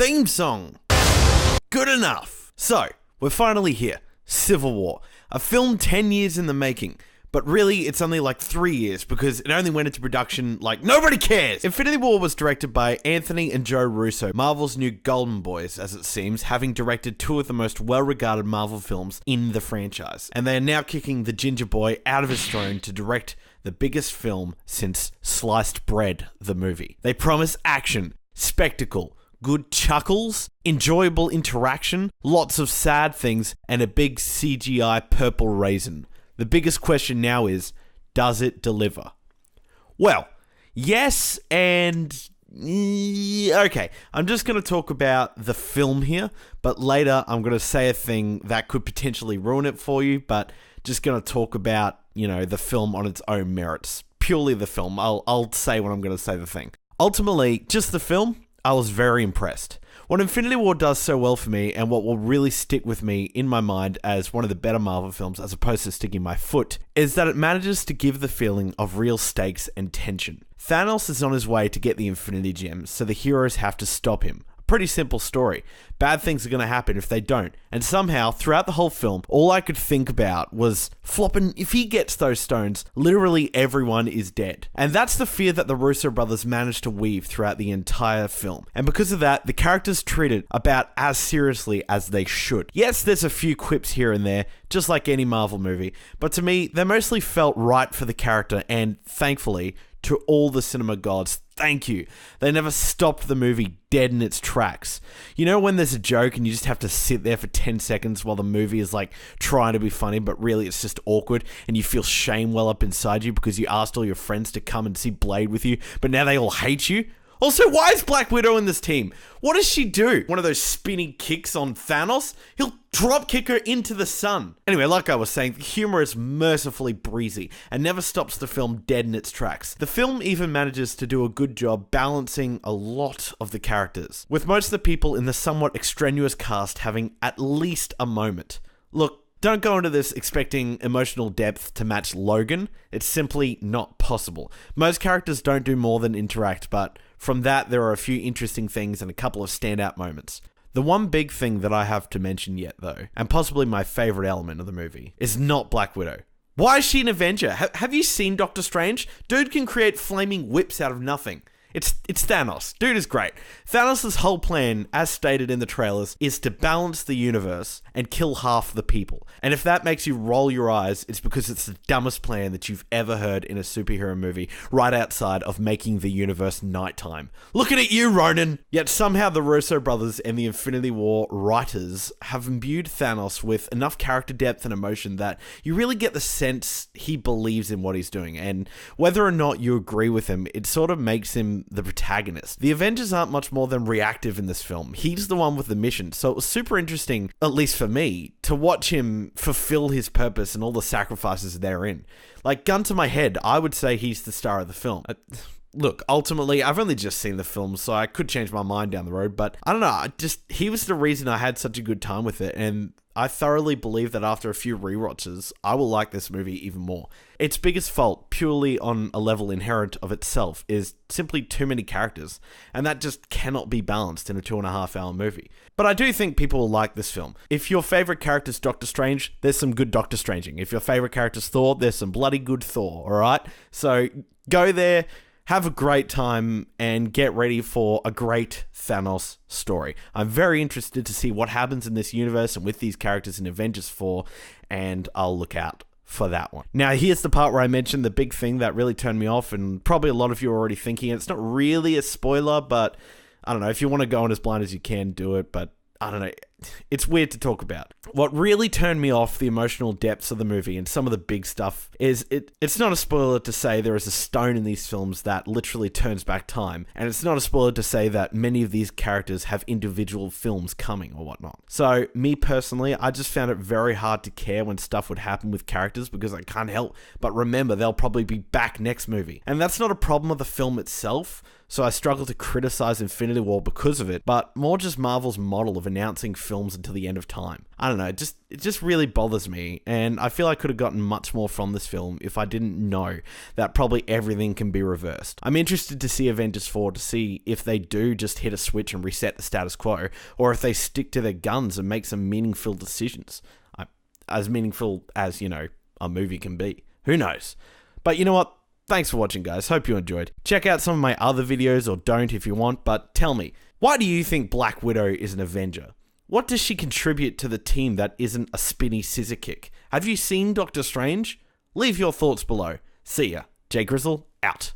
theme song. Good enough. So, we're finally here. Civil War. A film 10 years in the making. But really, it's only like 3 years because it only went into production like nobody cares. Infinity War was directed by Anthony and Joe Russo, Marvel's new golden boys, as it seems, having directed two of the most well-regarded Marvel films in the franchise. And they are now kicking the ginger boy out of his throne to direct the biggest film since Sliced Bread, the movie. They promise action, spectacle, good chuckles, enjoyable interaction, lots of sad things, and a big CGI purple raisin. The biggest question now is, does it deliver? Well, yes and... okay, I'm just going to talk about the film here, but later I'm going to say a thing that could potentially ruin it for you, but just going to talk about, the film on its own merits. Purely the film. I'll say when I'm going to say the thing. Ultimately, just the film, I was very impressed. What Infinity War does so well for me, and what will really stick with me in my mind as one of the better Marvel films, as opposed to sticking my foot, is that it manages to give the feeling of real stakes and tension. Thanos is on his way to get the Infinity Gems, so the heroes have to stop him. Pretty simple story. Bad things are going to happen if they don't. And somehow, throughout the whole film, all I could think about was, flopping, if he gets those stones, literally everyone is dead. And that's the fear that the Russo brothers managed to weave throughout the entire film. And because of that, the characters treated about as seriously as they should. Yes, there's a few quips here and there, just like any Marvel movie, but to me, they mostly felt right for the character, and thankfully, to all the cinema gods, thank you. They never stopped the movie dead in its tracks. You know when there's a joke and you just have to sit there for 10 seconds while the movie is like trying to be funny, but really it's just awkward and you feel shame well up inside you because you asked all your friends to come and see Blade with you, but now they all hate you? Also, why is Black Widow in this team? What does she do? One of those spinny kicks on Thanos? He'll drop kick her into the sun. Anyway, like I was saying, the humor is mercifully breezy and never stops the film dead in its tracks. The film even manages to do a good job balancing a lot of the characters, with most of the people in the somewhat extraneous cast having at least a moment. Look, don't go into this expecting emotional depth to match Logan. It's simply not possible. Most characters don't do more than interact, but from that, there are a few interesting things and a couple of standout moments. The one big thing that I have to mention yet, though, and possibly my favorite element of the movie, is not Black Widow. Why is she an Avenger? Have you seen Doctor Strange? Dude can create flaming whips out of nothing. It's Thanos. Dude is great. Thanos' whole plan, as stated in the trailers, is to balance the universe and kill half the people. And if that makes you roll your eyes, it's because it's the dumbest plan that you've ever heard in a superhero movie, right outside of making the universe nighttime. Looking at you, Ronan! Yet somehow the Russo brothers and the Infinity War writers have imbued Thanos with enough character depth and emotion that you really get the sense he believes in what he's doing. And whether or not you agree with him, it sort of makes him the protagonist. The Avengers aren't much more than reactive in this film. He's the one with the mission, so it was super interesting, at least for me, to watch him fulfill his purpose and all the sacrifices therein. Like, gun to my head, I would say he's the star of the film. Look, ultimately, I've only just seen the film, so I could change my mind down the road, but I don't know, he was the reason I had such a good time with it, and I thoroughly believe that after a few rewatches, I will like this movie even more. Its biggest fault, purely on a level inherent of itself, is simply too many characters, and that just cannot be balanced in a 2.5 hour movie. But I do think people will like this film. If your favourite character is Doctor Strange, there's some good Doctor Stranging. If your favourite character is Thor, there's some bloody good Thor, alright? So go there, have a great time, and get ready for a great Thanos story. I'm very interested to see what happens in this universe and with these characters in Avengers 4, and I'll look out for that one. Now, here's the part where I mentioned the big thing that really turned me off, and probably a lot of you are already thinking it's not really a spoiler, but I don't know, if you want to go in as blind as you can, do it, but I don't know, it's weird to talk about. What really turned me off the emotional depths of the movie and some of the big stuff is it's not a spoiler to say there is a stone in these films that literally turns back time, and it's not a spoiler to say that many of these characters have individual films coming or whatnot. So me personally, I just found it very hard to care when stuff would happen with characters because I can't help but remember they'll probably be back next movie. And that's not a problem of the film itself, so I struggle to criticize Infinity War because of it, but more just Marvel's model of announcing films until the end of time. I don't know, it just really bothers me, and I feel I could have gotten much more from this film if I didn't know that probably everything can be reversed. I'm interested to see Avengers 4 to see if they do just hit a switch and reset the status quo, or if they stick to their guns and make some meaningful decisions. As meaningful as, a movie can be. Who knows? But you know what? Thanks for watching, guys. Hope you enjoyed. Check out some of my other videos, or don't if you want, but tell me, why do you think Black Widow is an Avenger? What does she contribute to the team that isn't a spinny scissor kick? Have you seen Doctor Strange? Leave your thoughts below. See ya. Jay Grizzle, out.